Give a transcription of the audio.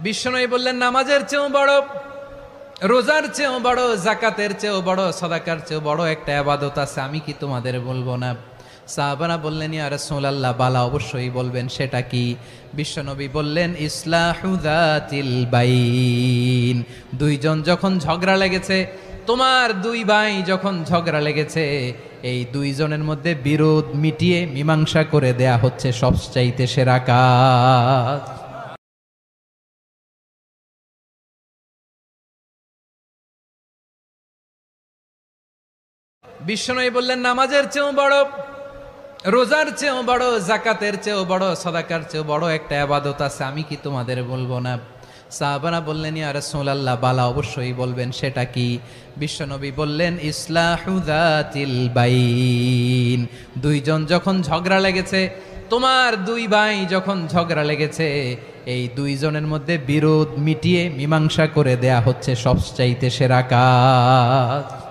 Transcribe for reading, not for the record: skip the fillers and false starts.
বিশ্বনবী বললেন, নামাজের চেয়েও বড়, রোজার চেয়েও বড়, যাকাতের চেয়েও বড়, সাদাকার চেয়েও বড় একটা ইবাদত আছে, আমি কি তোমাদের বলবো না? সাহাবারা বললেন, ইয়া রাসূলুল্লাহ, বালা, অবশ্যই বলবেন, সেটা কি? বিশ্বনবী বললেন, ইসলাহু যাতিল বাইন। দুইজন যখন ঝগড়া লেগেছে, তোমার দুই ভাই যখন ঝগড়া লেগেছে, এই দুইজনের মধ্যে বিরোধ মিটিয়ে মীমাংসা করে দেয়া হচ্ছে সবচাইতে সেরা কাজ। বিশ্বনবী বললেন, নামাজের চেয়েও বড়, রোজার চেয়েও বড়, যাকাতের চেয়েও বড়, সাদাকার চেয়েও বড় একটা ইবাদত আছে, আমি কি তোমাদের বলবো না? সাহাবারা বললেন, ইয়া রাসূলুল্লাহ, বালা, অবশ্যই বলবেন, সেটা কি? বিশ্বনবী বললেন, ইসলাহু যাতিল বাইন। দুইজন যখন ঝগড়া লেগেছে, তোমার দুই ভাই যখন ঝগড়া লেগেছে, এই দুইজনের মধ্যে বিরোধ মিটিয়ে মীমাংসা করে দেয়া হচ্ছে সবচাইতে সেরা কাজ।